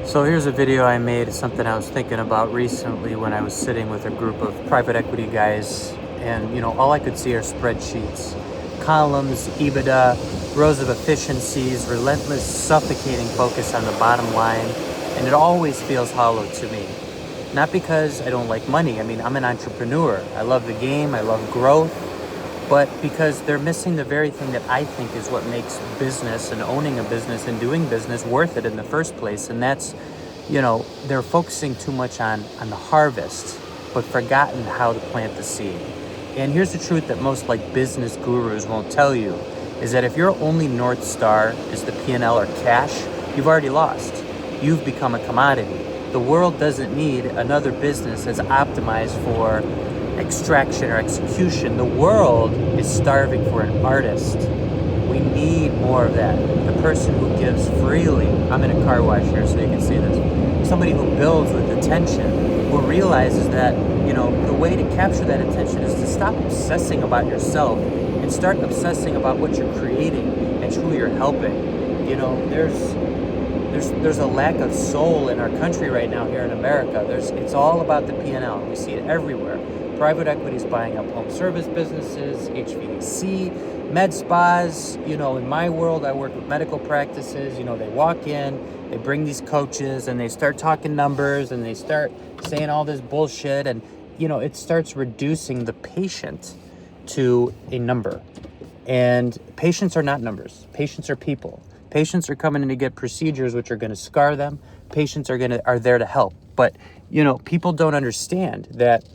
So here's a video I made, something I was thinking about recently when I was sitting with a group of private equity guys, and all I could see are spreadsheets, columns, EBITDA, rows of efficiencies, relentless, suffocating focus on the bottom line, and it always feels hollow to me. Not because I don't like money. I mean, I'm an entrepreneur. I love the game, I love growth, but because they're missing the very thing that I think is what makes business and owning a business and doing business worth it in the first place. And that's, they're focusing too much on the harvest, but forgotten how to plant the seed. And here's the truth that most business gurus won't tell you, is that if your only North Star is the P&L or cash, you've already lost. You've become a commodity. The world doesn't need another business that's optimized for extraction or execution. The world is starving for an artist. We need more of that. The person who gives freely. I'm in a car wash here so you can see this. Somebody who builds with attention, who realizes that, the way to capture that attention is to stop obsessing about yourself and start obsessing about what you're creating and who you're helping. There's a lack of soul in our country right now here in America. It's all about the P&L. We see it everywhere. Private equity is buying up home service businesses, HVAC, medspas. In my world, I work with medical practices. They walk in, they bring these coaches, and they start talking numbers, and they start saying all this bullshit, and it starts reducing the patient to a number. And patients are not numbers. Patients are people. Patients are coming in to get procedures which are going to scar them. Patients are there to help. But people don't understand that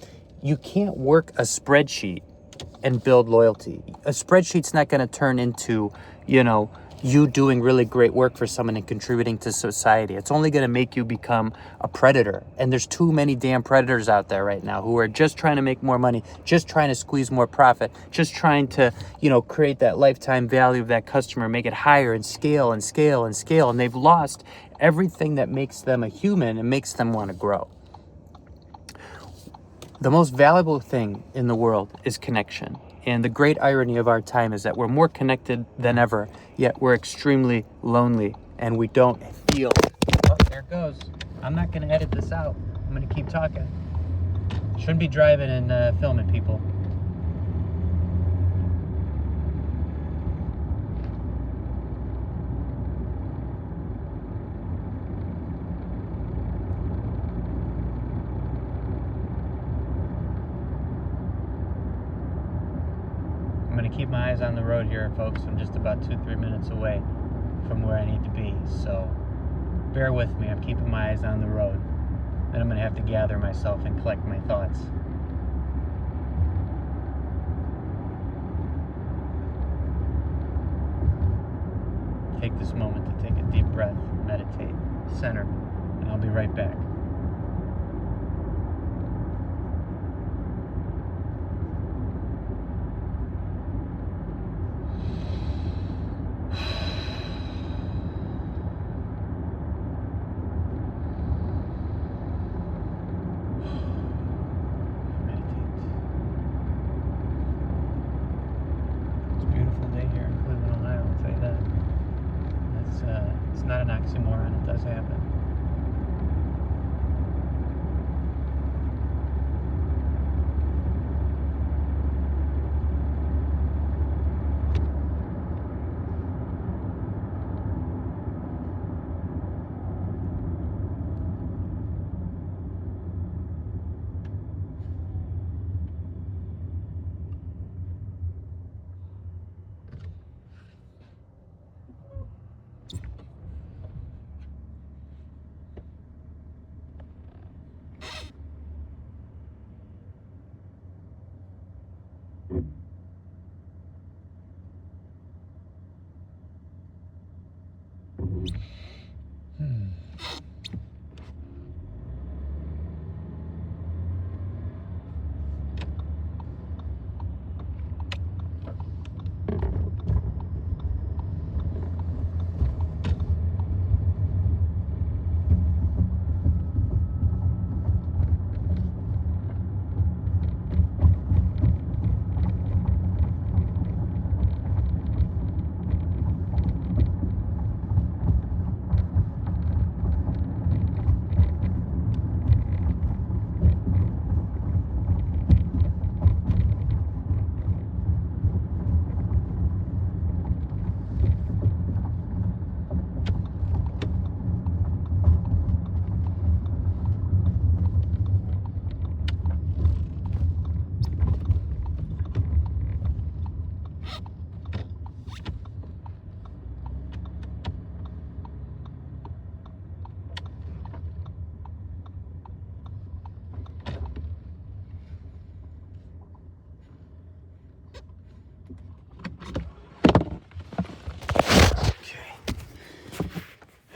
you can't work a spreadsheet and build loyalty. A spreadsheet's not going to turn into, you doing really great work for someone and contributing to society. It's only going to make you become a predator. And there's too many damn predators out there right now who are just trying to make more money, just trying to squeeze more profit, just trying to, create that lifetime value of that customer, make it higher and scale and scale and scale. And they've lost everything that makes them a human and makes them want to grow. The most valuable thing in the world is connection. And the great irony of our time is that we're more connected than ever, yet we're extremely lonely and we don't feel. Oh, there it goes. I'm not going to edit this out. I'm going to keep talking. Shouldn't be driving and filming people. I'm going to keep my eyes on the road here, folks. I'm just about 2-3 minutes away from where I need to be, so bear with me. I'm keeping my eyes on the road. Then I'm going to have to gather myself and collect my thoughts. Take this moment to take a deep breath, meditate, center, and I'll be right back. It's not an oxymoron, it does happen.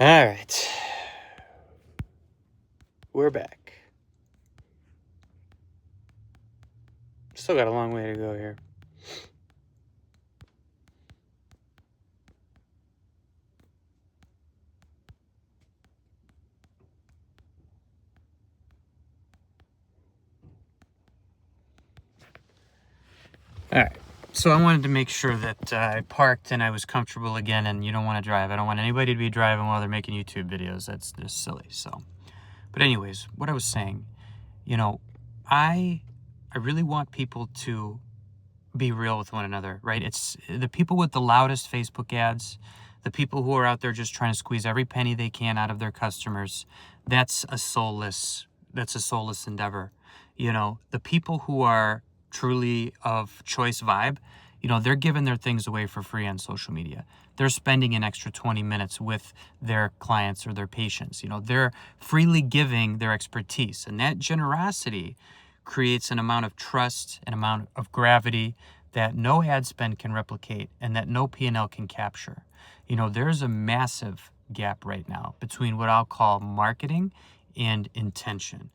All right. We're back. Still got a long way to go here. All right. So I wanted to make sure that I parked and I was comfortable again, and you don't want to drive. I don't want anybody to be driving while they're making YouTube videos. That's just silly. So, but anyways, what I was saying, I really want people to be real with one another, right? It's the people with the loudest Facebook ads, the people who are out there just trying to squeeze every penny they can out of their customers. That's a soulless endeavor. The people who are truly of choice vibe, they're giving their things away for free on social media. They're spending an extra 20 minutes with their clients or their patients. They're freely giving their expertise, and that generosity creates an amount of trust, an amount of gravity that no ad spend can replicate and that no P&L can capture. There's a massive gap right now between what I'll call marketing and intention.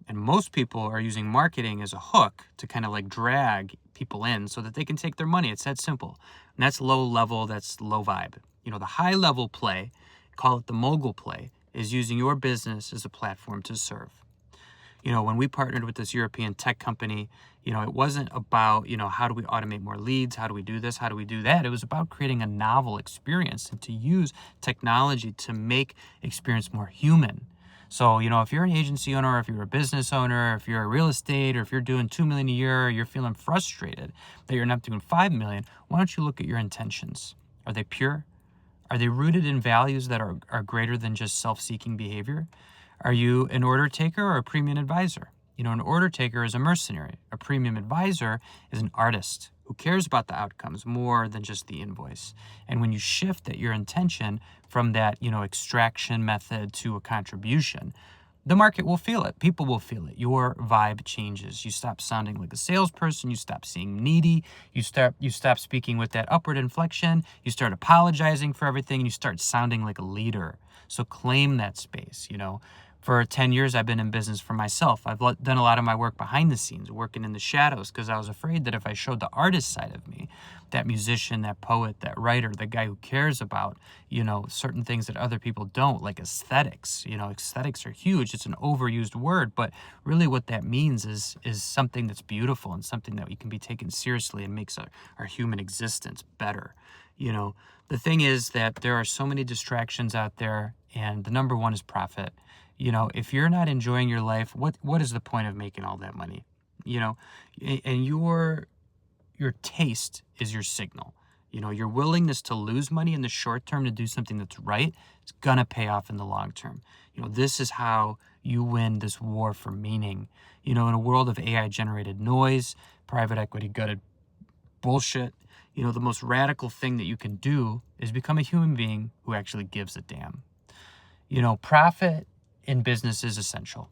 And most people are using marketing as a hook to kind of like drag people in so that they can take their money. It's that simple. And that's low level, that's low vibe. The high level play, call it the mogul play, is using your business as a platform to serve. When we partnered with this European tech company, it wasn't about, how do we automate more leads? How do we do this? How do we do that? It was about creating a novel experience and to use technology to make experience more human. So, if you're an agency owner, or if you're a business owner, or if you're a real estate, or if you're doing $2 million a year, or you're feeling frustrated that you're not doing $5 million, why don't you look at your intentions? Are they pure? Are they rooted in values that are greater than just self-seeking behavior? Are you an order taker or a premium advisor? An order taker is a mercenary. A premium advisor is an artist who cares about the outcomes more than just the invoice. And when you shift your intention from that, extraction method to a contribution, the market will feel it. People will feel it. Your vibe changes. You stop sounding like a salesperson. You stop seeing needy. You stop speaking with that upward inflection. You start apologizing for everything. And you start sounding like a leader. So claim that space. For 10 years, I've been in business for myself. I've done a lot of my work behind the scenes, working in the shadows, because I was afraid that if I showed the artist side of me, that musician, that poet, that writer, the guy who cares about, certain things that other people don't, like aesthetics. Aesthetics are huge. It's an overused word, but really what that means is something that's beautiful and something that we can be taken seriously and makes our human existence better. The thing is that there are so many distractions out there, and the number one is profit. If you're not enjoying your life, what is the point of making all that money? And your taste is your signal. Your willingness to lose money in the short term to do something that's right is gonna pay off in the long term. This is how you win this war for meaning. In a world of AI generated noise, private equity gutted bullshit, the most radical thing that you can do is become a human being who actually gives a damn. Profit in business is essential,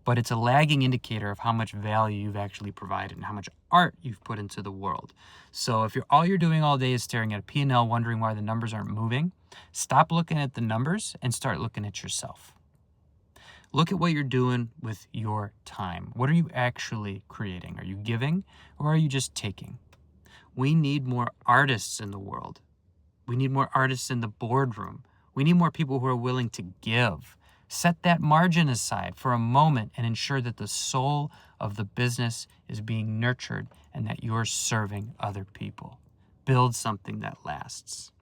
but it's a lagging indicator of how much value you've actually provided and how much art you've put into the world. So if all you're doing all day is staring at a P&L, wondering why the numbers aren't moving, stop looking at the numbers and start looking at yourself. Look at what you're doing with your time. What are you actually creating? Are you giving or are you just taking? We need more artists in the world. We need more artists in the boardroom. We need more people who are willing to give. Set that margin aside for a moment and ensure that the soul of the business is being nurtured and that you're serving other people. Build something that lasts.